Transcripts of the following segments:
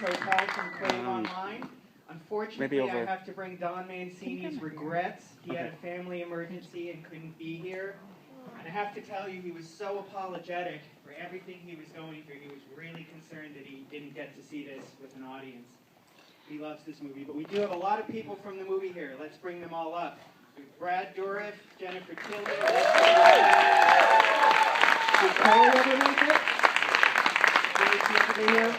Hotel from Crave Online. Unfortunately, I have to bring Don Mancini's regrets. He had a family emergency and couldn't be here. And I have to tell you, he was so apologetic for everything he was going through. He was really concerned that he didn't get to see this with an audience. He loves this movie. But we do have a lot of people from the movie here. Let's bring them all up. Brad Dourif, Jennifer Tilly, Nicole ever make it? Over here.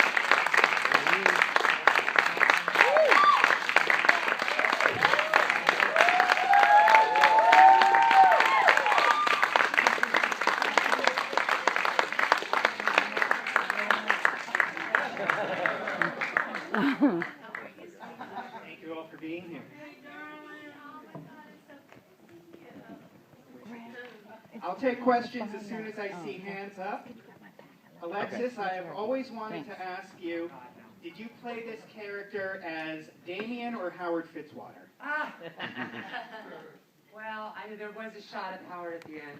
Thank you all for being here. I'll take questions as soon as I see hands up. Alexis, I have always wanted to ask you, did you play this character as Damien or Howard Fitzwater? Well, there was a shot of Howard at the end.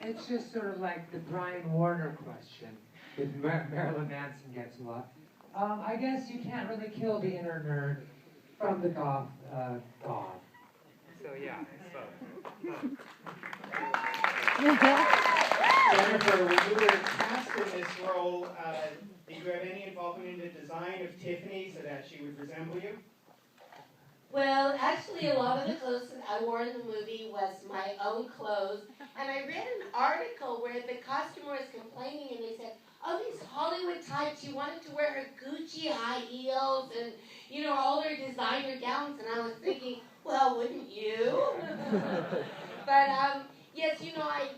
It's just sort of like the Brian Warner question that Marilyn Manson gets a lot. I guess you can't really kill the inner nerd from the goth god. So yeah, Jennifer, when you were cast in this role, did you have any involvement in the design of Tiffany so that she would resemble you? Well, actually, a lot of the clothes that I wore in the movie was my own clothes. And I read an article where the costumer was complaining and they said, oh, these Hollywood types, you wanted to wear her Gucci high heels and, you know, all her designer gowns. And I was thinking, well, wouldn't you? But, yes, you know, I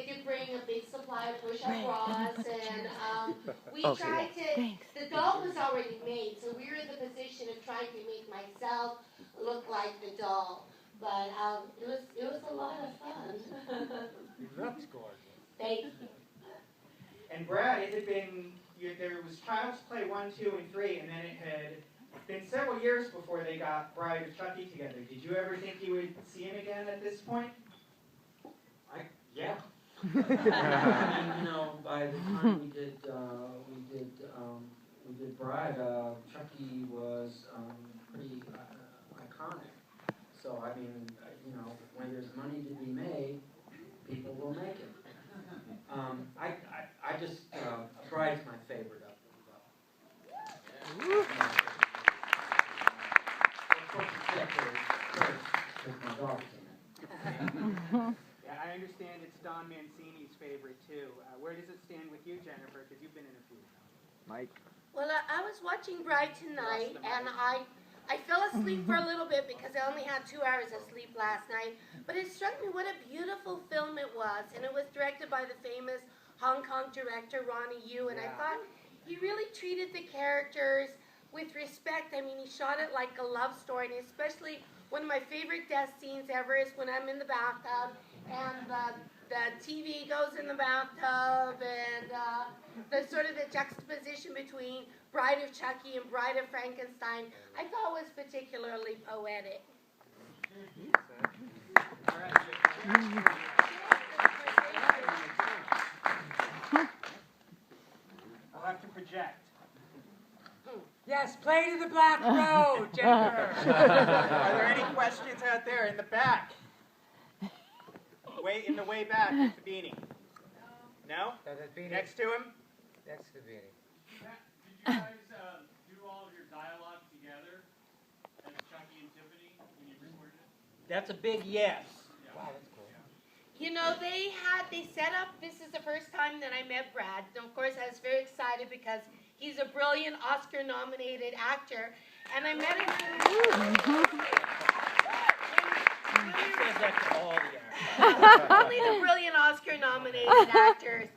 did bring a big supply of push-up bras, and we tried to, the doll was already made, so we were in the position of trying to make myself look like the doll. But it was a lot of fun. that's gorgeous. Thank you. And Brad, it had been, there was Child's Play 1, 2, and 3, and then it had been several years before they got Bride of Chucky together. Did you ever think you would see him again at this point? Yeah. I mean, you know, by the time we did Bride, Chucky was pretty iconic. So I mean, you know, when there's money to be made, people will make it. I just Bride's my favorite of them. Of course, except for first, because my daughter's in it. Yeah, I understand it's Don Mancini's favorite too. Where does it stand with you, Jennifer? Because you've been in a few. Mike. Well, I was watching Bride tonight, and I fell asleep for a little bit because I only had 2 hours of sleep last night. But it struck me what a beautiful film it was, and it was directed by the famous Hong Kong director Ronnie Yu, and I thought he really treated the characters with respect. I mean, he shot it like a love story, and especially one of my favorite death scenes ever is when I'm in the bathtub and the TV goes in the bathtub, and the sort of the juxtaposition between Bride of Chucky and Bride of Frankenstein, I thought was particularly poetic. All right. I'll have to project. Yes, play to the Black Road, Jennifer. Are there any questions out there in the back? In the way back with the beanie. No? Next to him? Next to the beanie. Did you guys do all of your dialogue together as Chucky and Tiffany when you recorded it? That's a big yes. Wow, that's cool. You know, they set up, this is the first time that I met Brad. And of course, I was very excited because he's a brilliant Oscar-nominated actor. And I met him. He says that to all the actors. Only the brilliant Oscar-nominated actors.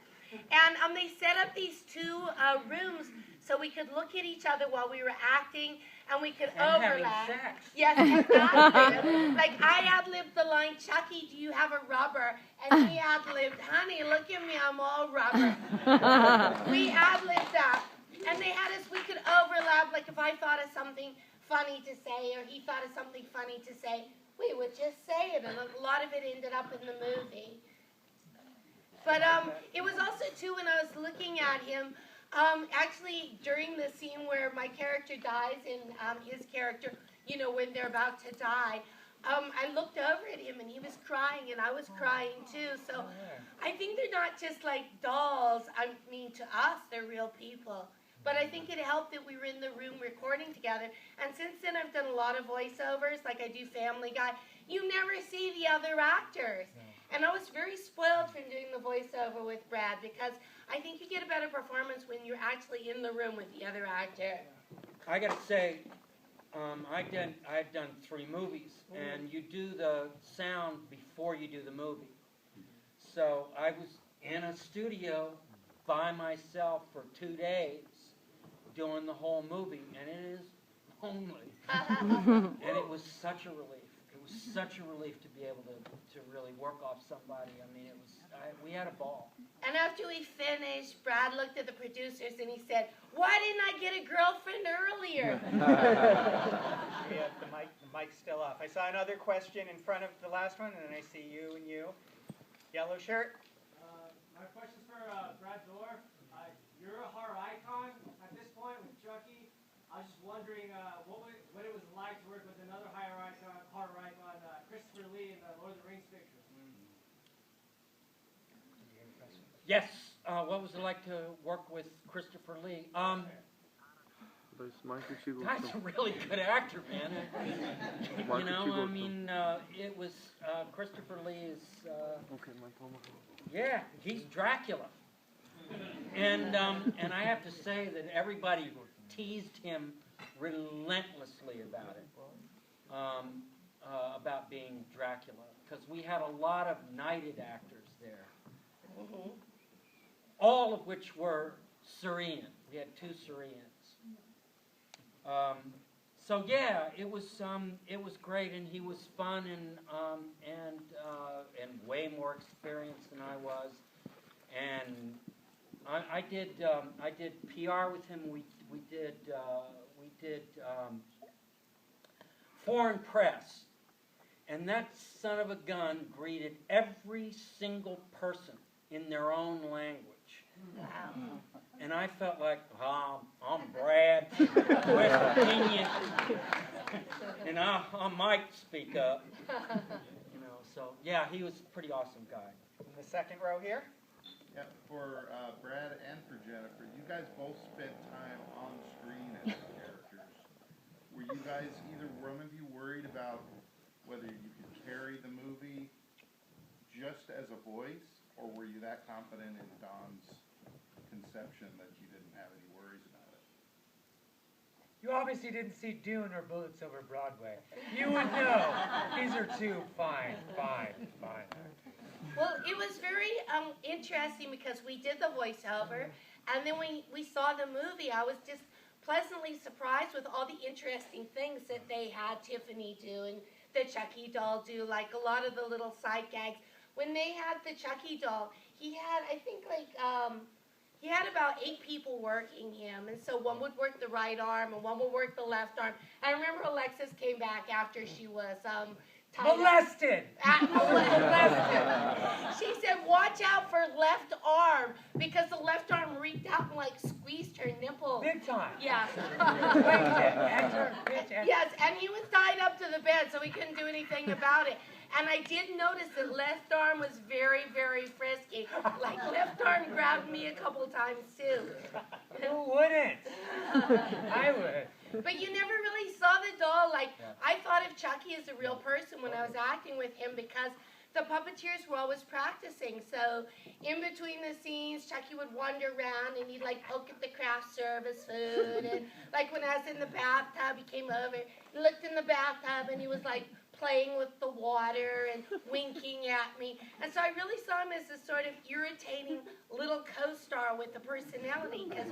And they set up these two rooms so we could look at each other while we were acting, and we could overlap. Having sex. Yes, exactly. Like I ad-libbed the line, "Chucky, do you have a rubber?" And he ad-libbed, "Honey, look at me, I'm all rubber." We ad-libbed that, and they had us. We could overlap. Like if I thought of something funny to say, or he thought of something funny to say, we would just say it, and a lot of it ended up in the movie. But it was also too when I was looking at him. Actually, during the scene where my character dies and his character, you know, when they're about to die, I looked over at him and he was crying and I was crying too. So I think they're not just like dolls. I mean, to us, they're real people. But I think it helped that we were in the room recording together. And since then, I've done a lot of voiceovers, like I do Family Guy. You never see the other actors. And I was very spoiled from doing the voiceover with Brad because I think you get a better performance when you're actually in the room with the other actor. I got to say, I've done 3 movies, and you do the sound before you do the movie. So I was in a studio by myself for 2 days doing the whole movie, and it is lonely. And it was such a relief. It was such a relief to be able to really work off somebody. I mean, we had a ball. And after we finished, Brad looked at the producers and he said, "Why didn't I get a girlfriend earlier?" Yeah, the mic's still off. I saw another question in front of the last one, and then I see you and you. Yellow shirt. My question's for Brad Dourif. You're a horror icon at this point with Chucky. I was just wondering what it was like to work with another horror icon, Christopher Lee in the Lord of the Rings pictures. Yes, what was it like to work with Christopher Lee? Guy's a really good actor, man. You know, I mean, it was Christopher Lee is. Yeah, he's Dracula, and I have to say that everybody teased him relentlessly about it, about being Dracula, because we had a lot of knighted actors there. All of which were Syrian. We had 2 Syrians. So yeah, it was great, and he was fun and way more experienced than I was. And I did PR with him. We did foreign press, and that son of a gun greeted every single person in their own language. Wow. And I felt like, I'm Brad, West Virginia, and I might speak up. You know, so yeah, he was a pretty awesome guy. In the second row here. Yeah, for Brad and for Jennifer, you guys both spent time on screen as characters. Were you guys, either one of you, worried about whether you could carry the movie just as a voice, or were you that confident in Don's conception that you didn't have any worries about it? You obviously didn't see Dune or Bullets Over Broadway. You would know. These are 2 fine. Well, it was very interesting because we did the voiceover, and then when we saw the movie, I was just pleasantly surprised with all the interesting things that they had Tiffany do and the Chucky doll do, like a lot of the little side gags. When they had the Chucky doll, he had, I think, he had about 8 people working him, and so one would work the right arm and one would work the left arm. I remember Alexis came back after she was molested. Molested. She said, "Watch out for left arm," because the left arm reached out and squeezed her nipple. Big time. Yeah. Yes, and he was tied up to the bed, so we couldn't do anything about it. And I did notice that left arm was very, very frisky. Left arm grabbed me a couple times too. Who wouldn't? I would. But you never really saw the doll. I thought of Chucky as a real person when I was acting with him because the puppeteers were always practicing. So in between the scenes, Chucky would wander around and he'd poke at the craft service food. And when I was in the bathtub, he came over, looked in the bathtub, and he was playing with the water and winking at me. And so I really saw him as a sort of irritating little co-star with a personality, because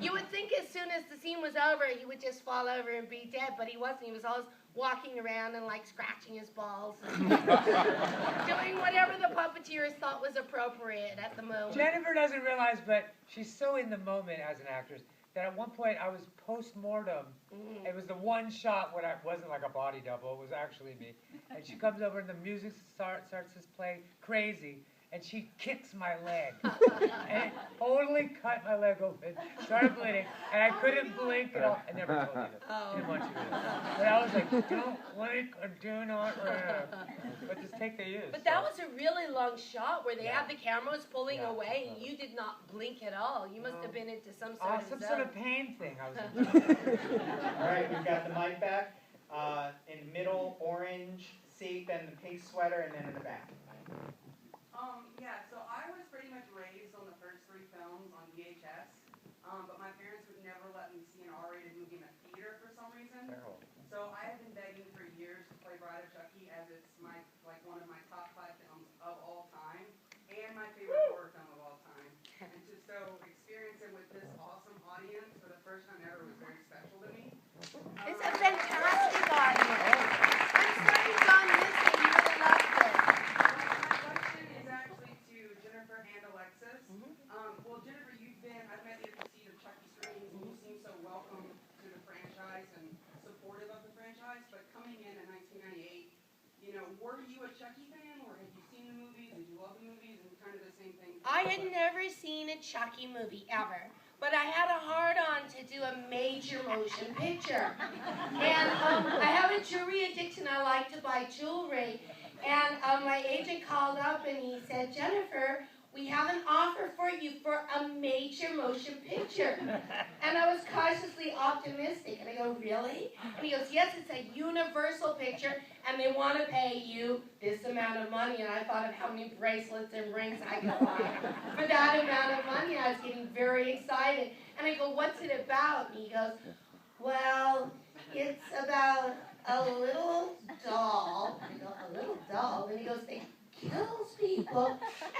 you would think as soon as the scene was over, he would just fall over and be dead, but he wasn't. He was always walking around and scratching his balls and doing whatever the puppeteers thought was appropriate at the moment. Jennifer doesn't realize, but she's so in the moment as an actress, that at one point I was post-mortem. It was the one shot when I wasn't a body double, it was actually me. And she comes over and the music starts to play crazy. and she kicks my leg. And it totally cut my leg open, started bleeding, and I couldn't blink at all. I never told you this. I didn't want you to know. But I was like, don't blink or do not run. But just take the use. But that was a really long shot where they had the cameras pulling away and you did not blink at all. You must have been into some sort of some zone. sort of pain thing. I was into. All right, we've got the mic back. In the middle, orange seat, then the pink sweater, and then in the back. Yeah, so I was pretty much raised on the first 3 films on VHS, but my parents would never let me see an R-rated movie in a theater for some reason. So I have been begging for years to play Bride of Chucky, as it's one of my top 5 films of all time, and my favorite horror film of all time. And so experience it with this awesome audience for the first time ever was very special to me. It's a fantastic audience. I'm sorry you gone missing. You would have loved it. My question is actually to Jennifer and Alexis. Well, Jennifer, I've met you at the seat of Chucky screenings, and you seem so welcome to the franchise and supportive of the franchise, but coming in 1998, were you a Chucky fan, or had you seen the movies? Did you love the movies? And kind of the same thing. I had never seen a Chucky movie ever, but I had a hard-on to do a major motion picture. And I have a jewelry addiction. I like to buy jewelry. And my agent called up and he said, Jennifer, we have an offer for you for a major motion picture. And I was cautiously optimistic. And I go, really? And he goes, yes, it's a Universal picture, and they want to pay you this amount of money. And I thought of how many bracelets and rings I could buy for that amount of money. I was getting very excited. And I go, what's it about? And he goes, well, it's about a little doll. I go, a little doll? And he goes, they kills people.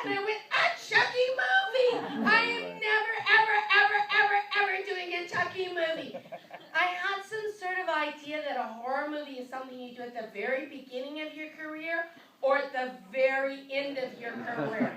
And I went, a Chucky movie! I am never, ever, ever, ever, ever doing a Chucky movie. I had some sort of idea that a horror movie is something you do at the very beginning of your career or at the very end of your career.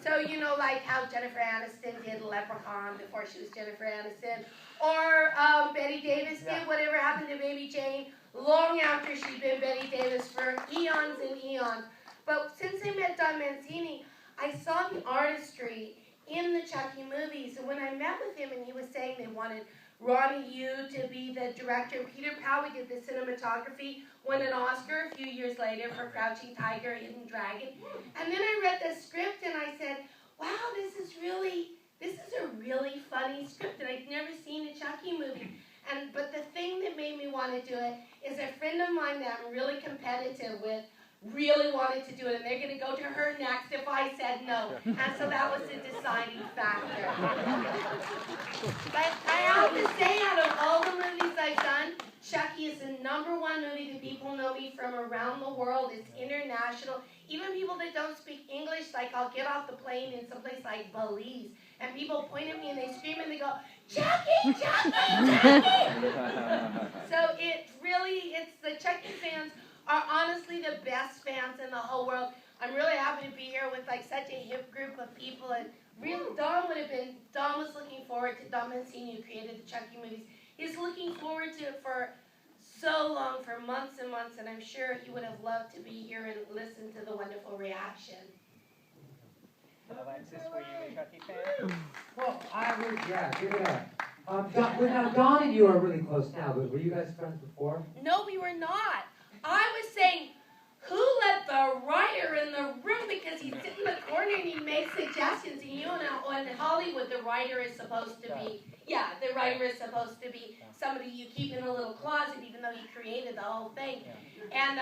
So, like how Jennifer Aniston did Leprechaun before she was Jennifer Aniston, or Betty Davis did Whatever Happened to Baby Jane long after she'd been Betty Davis for eons and eons. But since I met Don Mancini, I saw the artistry in the Chucky movies. And when I met with him and he was saying they wanted Ronnie Yu to be the director, Peter Powell did the cinematography, won an Oscar a few years later for Crouching Tiger, Hidden Dragon. And then I read the script and I said, wow, this is a really funny script, and I'd never seen a Chucky movie. But the thing that made me want to do it is a friend of mine that I'm really competitive with really wanted to do it, and they're going to go to her next if I said no. And so that was the deciding factor. But I have to say, out of all the movies I've done, Chucky is the #1 movie that people know me from around the world. It's international. Even people that don't speak English, like I'll get off the plane in someplace like Belize, and people point at me and they scream and they go, Chucky, Chucky, Chucky! So it's the Chucky fans are honestly the best fans in the whole world. I'm really happy to be here with such a hip group of people, and really Don was looking forward to, Don Mancini, who created the Chucky movies. He's looking forward to it for so long, for months and months, and I'm sure he would have loved to be here and listen to the wonderful reaction. Alexis, were you a Chucky fan? Well, I would, give it up. Now, Don and you are really close now, but were you guys friends before? No, we were not. I was saying, who let the writer in the room? Because he's sitting in the corner and he makes suggestions. And in Hollywood, the writer is supposed to be, the writer is supposed to be somebody you keep in a little closet, even though you created the whole thing. And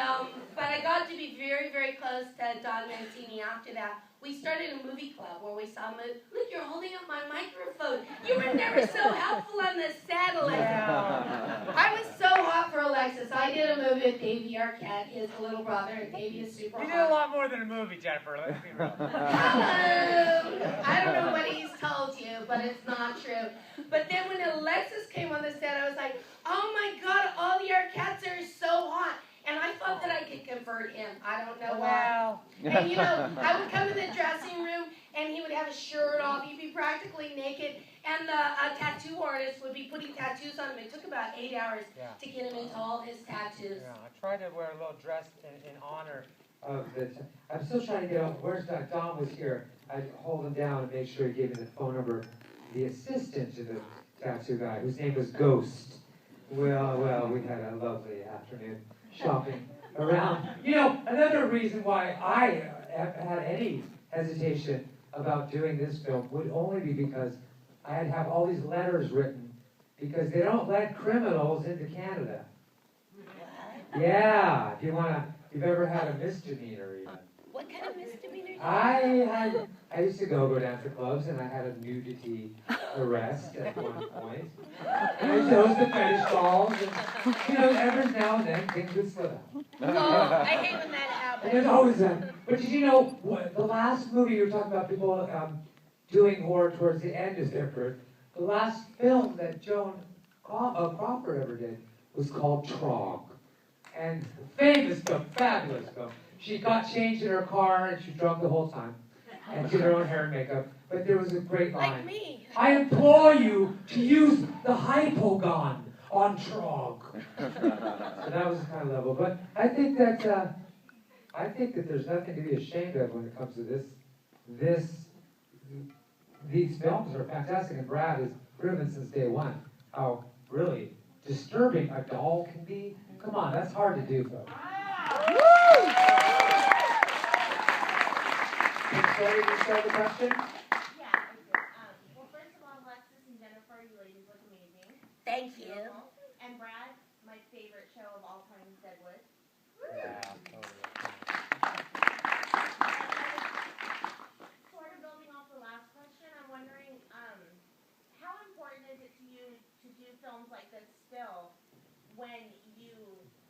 but I got to be very, very close to Don Mancini after that. We started a movie club where we saw movies. Look, you're holding up my microphone. You were never so helpful on the set, Alexis. I was so hot for Alexis. I did a movie with Davey Arquette, his little brother, and Davey is super hot. You did a lot more than a movie, Jennifer. Let's be real. Hello. I don't know what he's told you, but it's not true. But then when Alexis came on the set, I was like, oh my God, all the Arquettes are so hot. And I thought that I could convert him. I don't know why. And I would come in the dressing room, and he would have his shirt off. He'd be practically naked. And the tattoo artist would be putting tattoos on him. It took about 8 hours to get him into all his tattoos. Yeah, I tried to wear a little dress in honor of the. I'm still trying to get out. Where's Don? Don was here. I'd hold him down and make sure he gave me the phone number. The assistant to the tattoo guy, whose name was Ghost. Well, we had a lovely afternoon shopping around. You know, another reason why I have had any hesitation about doing this film would only be because I had to have all these letters written because they don't let criminals into Canada. Yeah, if you've ever had a misdemeanor even. What kind of misdemeanor? I used to go dance to clubs and I had a nudity arrest at one point. And I chose the fetish dolls and, you know, every now and then things would slip out. Oh, I hate when that happens. And there's always that. But did you know, the last movie you were talking about people doing horror towards the end is different. The last film that Joan Crawford ever did was called Trog. And famous film, fabulous film. She got changed in her car and she was drunk the whole time. And did her own hair and makeup. But there was a great line. Like me. I implore you to use the hypogon on Trog. So that was the kind of level. But I think that there's nothing to be ashamed of when it comes to this. These films are fantastic, and Brad has proven since day one how really disturbing a doll can be. Come on, that's hard to do, folks. Sorry, you start the question? Yeah, I do. Well, first of all, Alexis and Jennifer, you ladies look amazing. Thank you. Beautiful. And Brad, my favorite show of all time is Deadwood. Yeah, Sort of building off the last question, I'm wondering, how important is it to you to do films like this still when you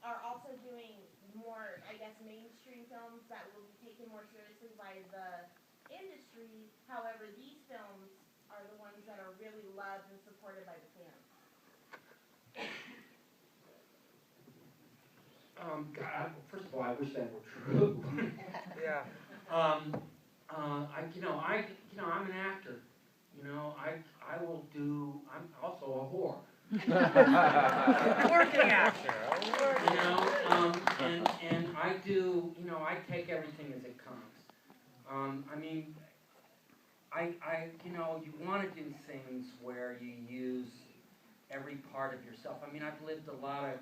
are also doing more, I guess, mainstream films that will be taken more seriously by the industry? However, these films are the ones that are really loved and supported by the fans. God, first of all, I wish that were true. Yeah. I'm an actor. You know, I will do. I'm also a whore. Working actor. You know, and I do. You know, I take everything as it comes. I mean, you know, you want to do things where you use every part of yourself. I mean, I've lived a lot of.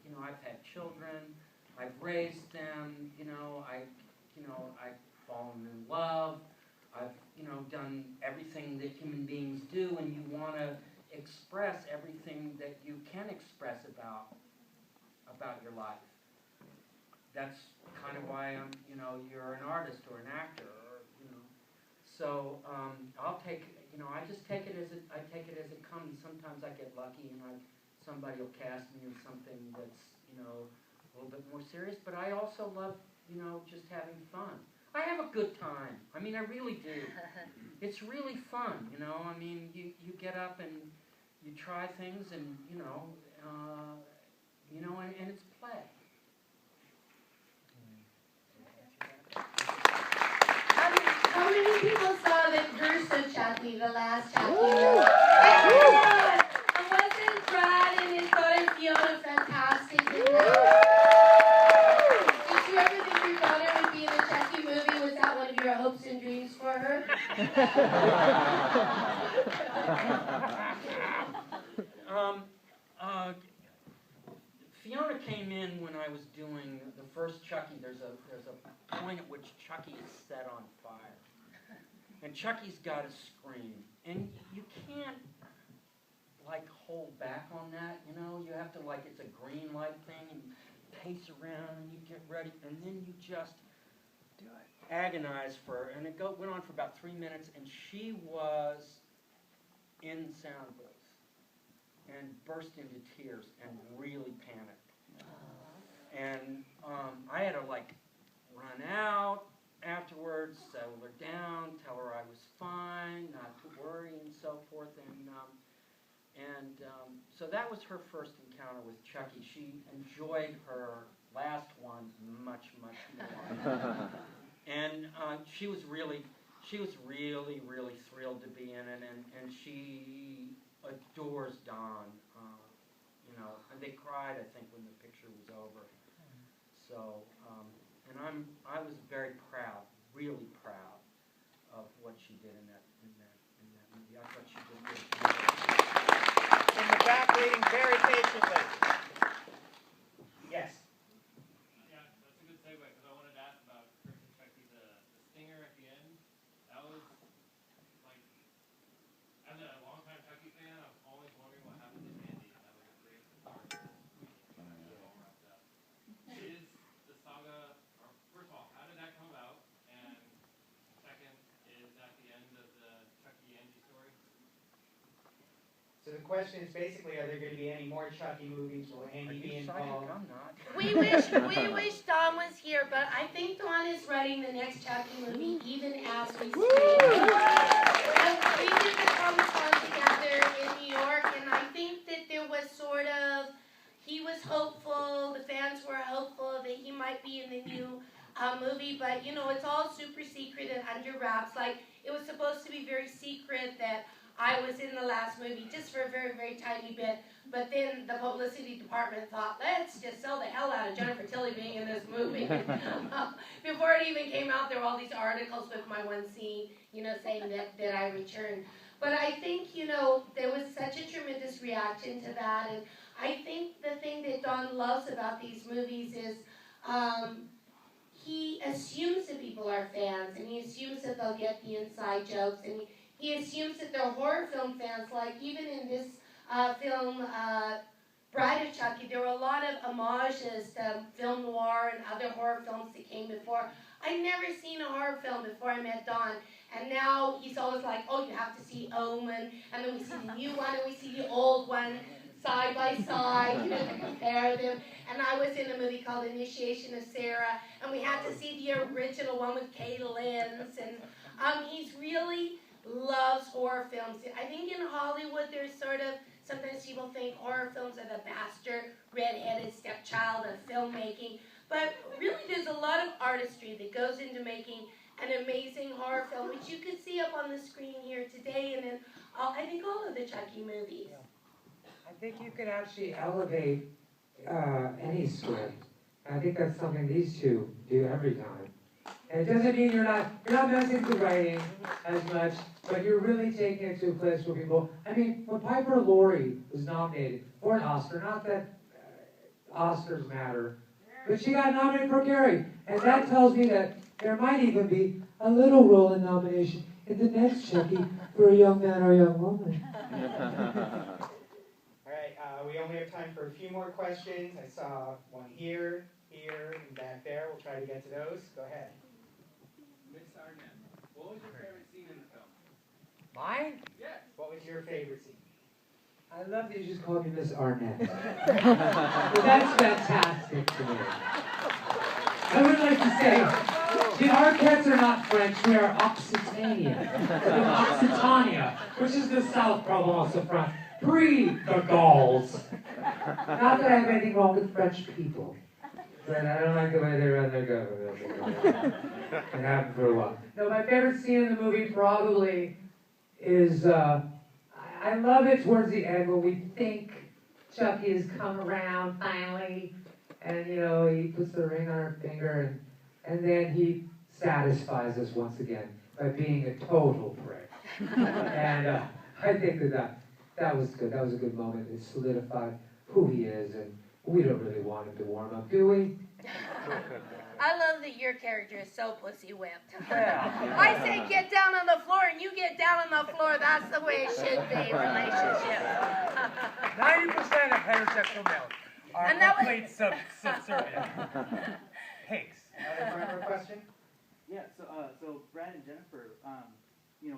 You know, I've had children. I've raised them. You know, I've fallen in love. I've, you know, done everything that human beings do, and you want to express everything that you can express about your life. That's kind of why you're an artist or an actor, or, you know. So I'll take, you know, I just take it as it comes. Sometimes I get lucky, and somebody will cast me in something that's, you know, a little bit more serious. But I also love, you know, just having fun. I have a good time. I mean, I really do. It's really fun, you know. I mean, you get up and you try things, and you know, and it's play. How many people saw the curse of Chucky, the last Chucky movie? Everyone! And wasn't Brad and his daughter Fiona fantastic? Did you ever think your daughter would be in the Chucky movie? Was that one of your hopes and dreams for her? Fiona came in when I was doing the first Chucky. There's a point at which Chucky is set on fire, and Chucky's got to scream, and you can't like hold back on that. You know, you have to it's a green light thing, and you pace around, and you get ready, and then you just do it. Agonize for, and it went on for about 3 minutes, and she was in the sound booth and burst into tears and really panicked. And I had to run out afterwards, settle her down, tell her I was fine, not to worry, and so forth. And so that was her first encounter with Chucky. She enjoyed her last one much, much more. And she was really, really thrilled to be in it, and she adores Don. You know, and they cried, I think, when the picture was over. So, and and I was very proud, really proud of what she did in that movie. I thought she did good. In the back, waiting very patiently. Yes. Yeah, that's a good segue because I wanted to ask about Chris and Chucky, the stinger at the end. That was like, as a longtime Chucky fan, I was always wondering what happened to Andy. That was a great part. All wrapped up. Is the saga, or first of all, how did that come about? And second, is that the end of the Chucky Angie story? So the question is basically, are there going to be any more Chucky movies? Will Andy be involved? I'm not. We wish Don was here, but I think Don is writing the next Chucky movie even as we speak. And we did the Comic-Con together in New York, and I think that there was he was hopeful, the fans were hopeful that he might be in the new movie, but it's all super secret and under wraps. Like, it was supposed to be very secret that I was in the last movie just for a very, very tiny bit, but then the publicity department thought, let's just sell the hell out of Jennifer Tilly being in this movie. Before it even came out, there were all these articles with my one scene, saying that I returned. But I think, there was such a tremendous reaction to that, and I think the thing that Don loves about these movies is he assumes that people are fans, and he assumes that they'll get the inside jokes, and he assumes that they're horror film fans. Like, even in this film, Bride of Chucky, there were a lot of homages to film noir and other horror films that came before. I'd never seen a horror film before I met Don, and now he's always like, oh, you have to see Omen, and then we see the new one, and we see the old one side by side, to compare them. And I was in a movie called Initiation of Sarah, and we had to see the original one with Kay Lenz, and he's really loves horror films. I think in Hollywood there's sometimes people think horror films are the bastard, red-headed stepchild of filmmaking, but really there's a lot of artistry that goes into making an amazing horror film, which you can see up on the screen here today, and in I think all of the Chucky movies. I think you can actually elevate any script. I think that's something these two do every time. And it doesn't mean you're not messing with the writing as much, but you're really taking it to a place where people, when Piper Laurie was nominated for an Oscar, not that Oscars matter, but she got nominated for Carrie. And that tells me that there might even be a little role in nomination in the next Chucky for a young man or a young woman. All right, we only have time for a few more questions. I saw one here, and back there. We'll try to get to those. Go ahead. Miss Arnett, what was your favorite scene in the film? Mine? Yes. What was your favorite scene? I love that you just called me Miss Arnett. That's fantastic to me. I would like to say, the Arquettes are not French, we are Occitania. Occitania, which is the South Provence of France, pre the Gauls. Not that I have anything wrong with French people, but I don't like the way they run their government. It happened for a while. No, my favorite scene in the movie probably is, I love it towards the end when we think Chucky has come around finally, and he puts the ring on her finger, and then he satisfies us once again by being a total prick. And I think that was good. That was a good moment. It solidified who he is, and we don't really want him to warm up, do we? I love that your character is so pussy whipped. I say get down on the floor and you get down on the floor. That's the way it should be, relationships. 90% of heterosexual males are complete subservient. Pigs. Another question? Yeah, so Brad and Jennifer,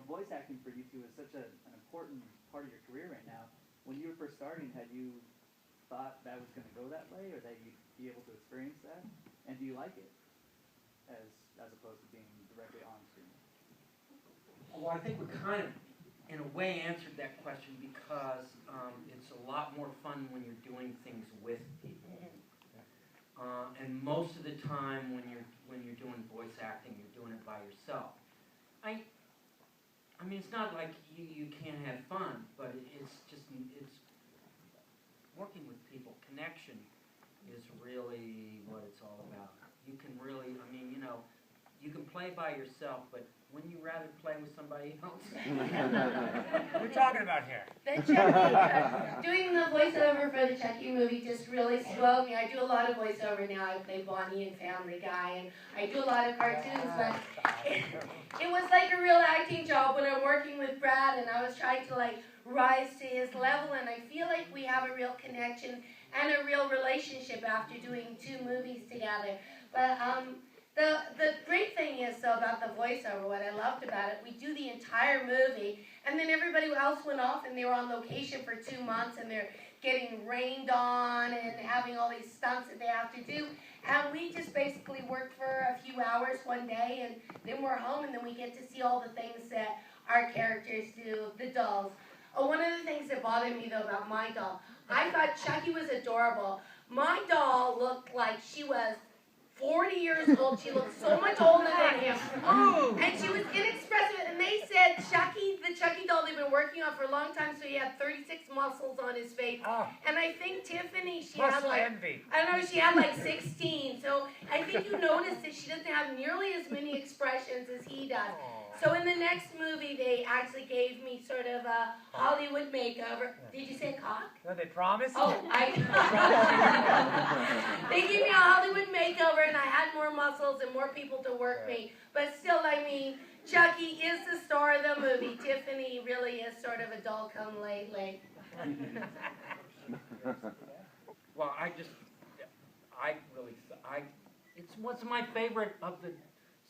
voice acting for you two is such an important part of your career right now. When you were first starting, had you thought that was going to go that way, or that you'd be able to experience that? And do you like it, as opposed to being directly on screen? Well, I think we kind of, in a way, answered that question because it's a lot more fun when you're doing things with people. And most of the time, when you're doing voice acting, you're doing it by yourself. I mean, it's not like you can't have fun, but it's working with people. Connection is really what it's all about. you can really, I mean, you know, you can play by yourself, but wouldn't you rather play with somebody else? What are we talking about here? The Chucky, doing the voiceover for the Chucky movie just really swelled me. I do a lot of voiceover now. I play Bonnie and Family Guy, and I do a lot of cartoons, but it was like a real acting job when I'm working with Brad, and I was trying to like rise to his level, and I feel like we have a real connection and a real relationship after doing 2 movies together. But the great thing is, though, about the voiceover, what I loved about it, we do the entire movie, and then everybody else went off, and they were on location for 2 months, and they're getting rained on and having all these stunts that they have to do. And we just basically worked for a few hours one day, and then we're home, and then we get to see all the things that our characters do, the dolls. Oh, one of the things that bothered me, though, about my doll, I thought Chucky was adorable. My doll looked like she was 40 years old. She looked so much older than him. And she was inexpressive. And they said Chucky, the Chucky doll they've been working on for a long time, so he had 36 muscles on his face. And I think Tiffany, she had like, envy. I don't know, she had like 16. So I think you noticed that she doesn't have nearly as many expressions as he does. So in the next movie, they actually gave me sort of a Hollywood makeover. Did you say cock? No, they promised? Oh, they gave me a Hollywood makeover, and I had more muscles and more people to work me. But still, I mean, Chucky is the star of the movie. Tiffany really is sort of a doll come lately. Well, it's what's my favorite of the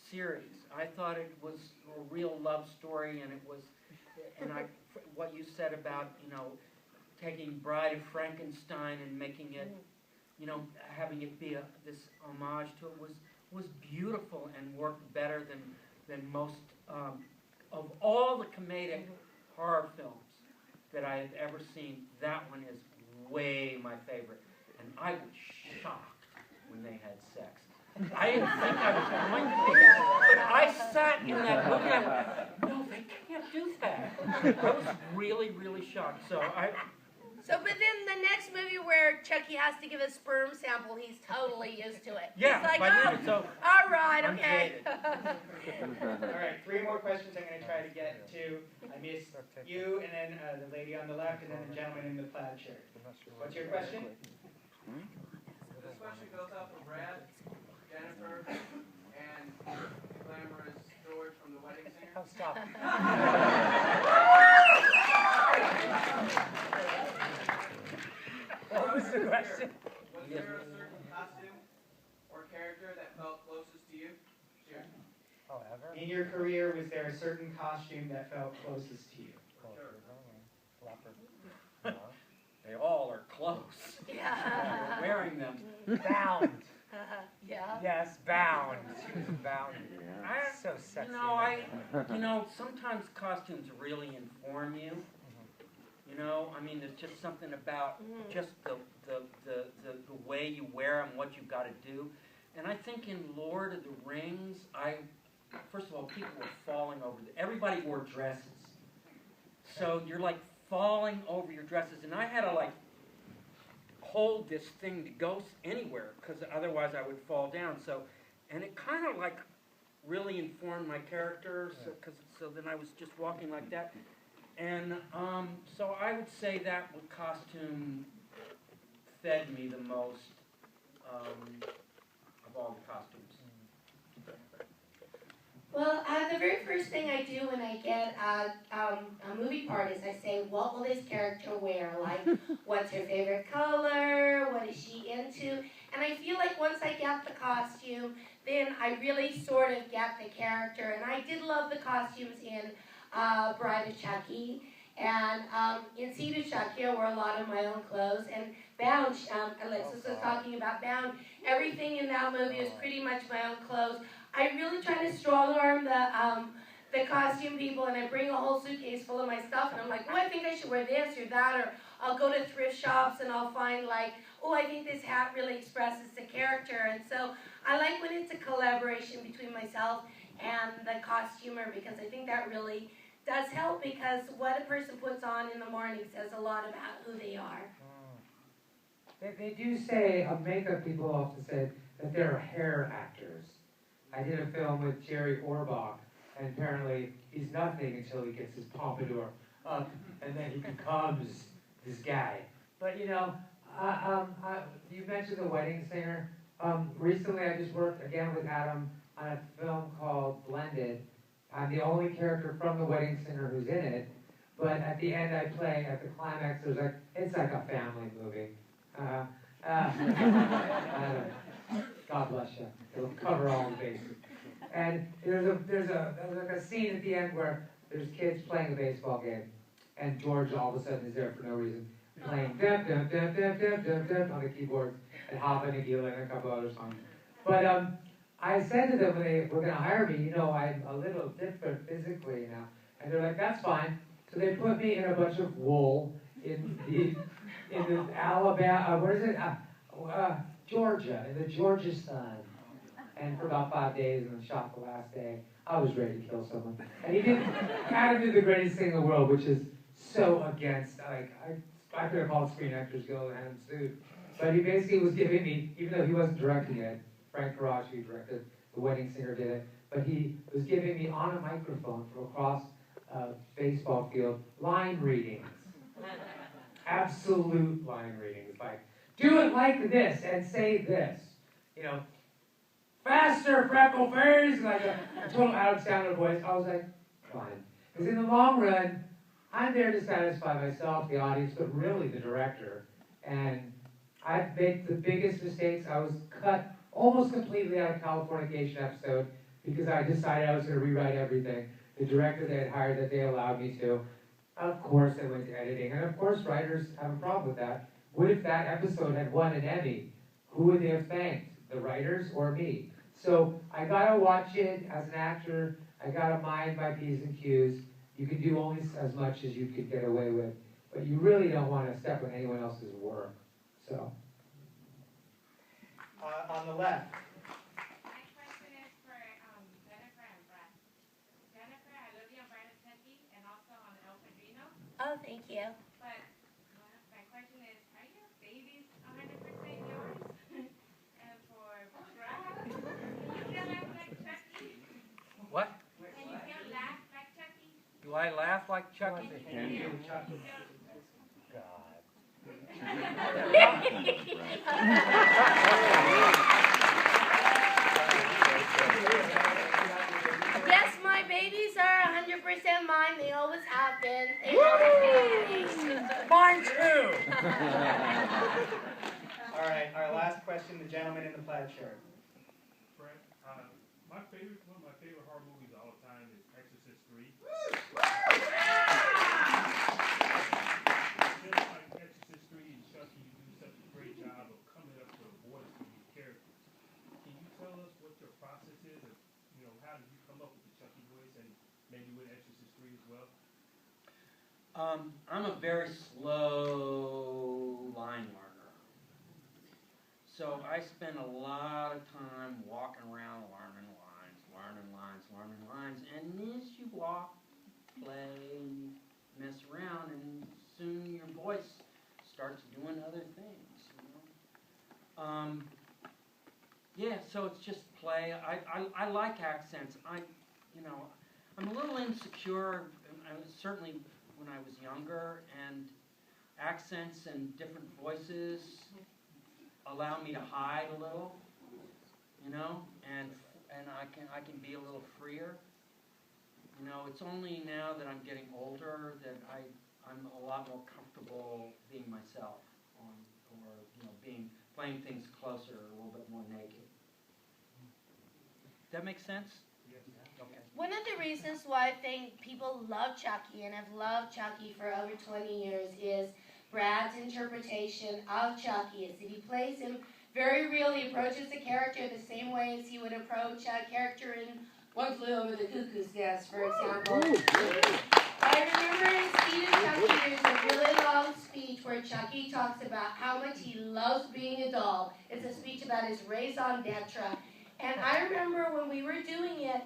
series. I thought it was a real love story, and what you said about, you know, taking Bride of Frankenstein and making it, you know, having it be this homage to it was beautiful and worked better than most of all the comedic horror films that I have ever seen. That one is way my favorite, and I was shocked when they had sex. I didn't think I was going to be, but I sat in that movie and I went, no, they can't do that. I was really, really shocked. But then the next movie where Chucky has to give a sperm sample, he's totally used to it. Yeah, he's like, by then it's over. All right, okay. All right, 3 more questions I'm going to try to get to. I missed you, and then the lady on the left, and then the gentleman in the plaid shirt. What's your question? This question goes out for Brad, Jennifer, and the glamorous George from the Wedding Singer. Oh, stop. What was the question? Was there a certain costume or character that felt closest to you? Sure. Oh, ever? In your career, was there a certain costume that felt closest to you? They all are close. Yeah. You're wearing them. Bound. Yeah. Yes, bound. She was bound. So sexy. You know, sometimes costumes really inform you. You know, I mean, there's just something about just the way you wear them, what you've got to do. And I think in Lord of the Rings, first of all, people were falling over. Everybody wore dresses. So you're like falling over your dresses. And I had to like hold this thing to go anywhere, because otherwise I would fall down. So, and it kind of like really informed my character, so then I was just walking like that. And so I would say that costume fed me the most of all the costumes. Well, the very first thing I do when I get a movie part is I say, what will this character wear? Like, what's her favorite color? What is she into? And I feel like once I get the costume, then I really sort of get the character. And I did love the costumes in Bride of Chucky. And in Seed of Chucky, I wore a lot of my own clothes. And Bound, Alexis was talking about Bound. Everything in that movie was pretty much my own clothes. I really try to strong-arm the costume people, and I bring a whole suitcase full of my stuff, and I'm like, oh, I think I should wear this or that, or I'll go to thrift shops and I'll find like, oh, I think this hat really expresses the character. And so I like when it's a collaboration between myself and the costumer, because I think that really does help, because what a person puts on in the morning says a lot about who they are. They do say, makeup people often say, that they're hair actors. I did a film with Jerry Orbach, and apparently he's nothing until he gets his pompadour up, and then he becomes this guy. But you know, you mentioned The Wedding Singer. Recently I just worked again with Adam on a film called Blended. I'm the only character from The Wedding Singer who's in it, but at the end I play, at the climax, it's like a family movie. God bless you. It'll cover all the bases. And there's like a scene at the end where there's kids playing a baseball game, and George all of a sudden is there for no reason, playing dum dum dum dum dum dum dum on the keyboard, and Hava Nagila and a couple other songs. But I said to them when they were going to hire me, you know, I'm a little different physically now, and they're like, that's fine. So they put me in a bunch of wool in the Alabama, Georgia, in the Georgia sun. And for about 5 days, and then shot the last day, I was ready to kill someone. And he did kind of do the greatest thing in the world, which is so against, like, I could have called Screen Actors Guild and had him sued. But he basically was giving me, even though he wasn't directing it, Frank Garage, who directed The Wedding Singer, did it, but he was giving me on a microphone from across a baseball field line readings. Absolute line readings. Like, do it like this and say this. You know, faster, Freckle Face, like a total out-of-standard voice. I was like, fine. Because in the long run, I'm there to satisfy myself, the audience, but really the director. And I've made the biggest mistakes. I was cut almost completely out of Californication episode because I decided I was going to rewrite everything. The director they had hired that they allowed me to. Of course, I went to editing. And of course, writers have a problem with that. What if that episode had won an Emmy? Who would they have thanked? The writers or me? So I gotta watch it as an actor. I gotta mind my P's and Q's. You can do only as much as you could get away with, but you really don't want to step on anyone else's work. So. On the left. My question is for Jennifer and Brad. Jennifer, I love you on Brad and Chucky and also on El Padrino. Oh, thank you. But my question is, are your babies 100% yours? And for Brad, can you still laugh like Chucky? What? Can you still laugh like Chucky? Do I laugh like Chucky? Yeah. Yes, my babies are 100% mine. They always have been. They always will. Mine too! All right, our last question, the gentleman in the plaid shirt. Brad, one of my favorite horror movies of all time is Exorcist 3. Just like Exorcist 3 and Chucky, you do such a great job of coming up with a voice for these characters. Can you tell us what your process is, and how did you come up with the Chucky voice, and maybe with Exorcist 3 as well? I'm a very slow line learner. So I spend a lot of time walking around learning lines. And as you walk, play, mess around, and soon your voice starts doing other things, Yeah, so it's just play. I like accents. I'm a little insecure, certainly when I was younger, and accents and different voices allow me to hide a little, and I can be a little freer. It's only now that I'm getting older that I'm a lot more comfortable being myself, playing things closer, a little bit more naked. That make sense? Yes. Okay. One of the reasons why I think people love Chucky and have loved Chucky for over 20 years is Brad's interpretation of Chucky is that he plays him very real. He approaches the character the same way as he would approach a character in One Flew Over the Cuckoo's Nest, for example. I remember in Speed of Chucky, there's a really long speech where Chucky talks about how much he loves being a doll. It's a speech about his raison d'etre. And I remember when we were doing it,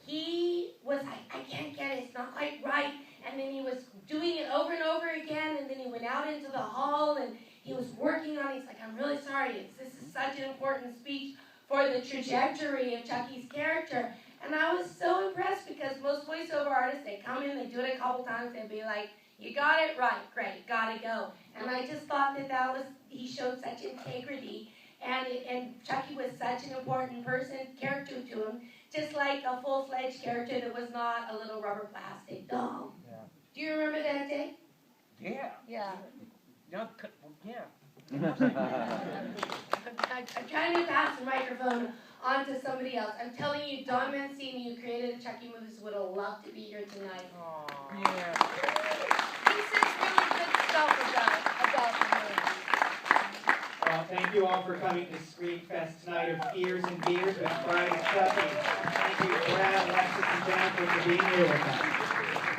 he was like, I can't get it, it's not quite right. And then he was doing it over and over again, and then he went out into the hall, and he was working on it. He's like, I'm really sorry, this is such an important speech. for the trajectory of Chucky's character. And I was so impressed because most voiceover artists, they come in, they do it a couple times, they'd be like, you got it right, great, gotta go. And I just thought that he showed such integrity, and Chucky was such an important character to him, just like a full-fledged character that was not a little rubber plastic doll. Yeah. Do you remember that day? Yeah. Yeah. No, yeah. I'm trying to pass the microphone on to somebody else. I'm telling you, Don Mancini, who created the Chucky movies, would have loved to be here tonight. Aww. Yeah. He says really good stuff about the movie. Well, thank you all for coming to Screen Fest tonight of Ears and Beers with Bride and Chucky. Thank you, Brad, Alexis, and Jennifer for being here with us.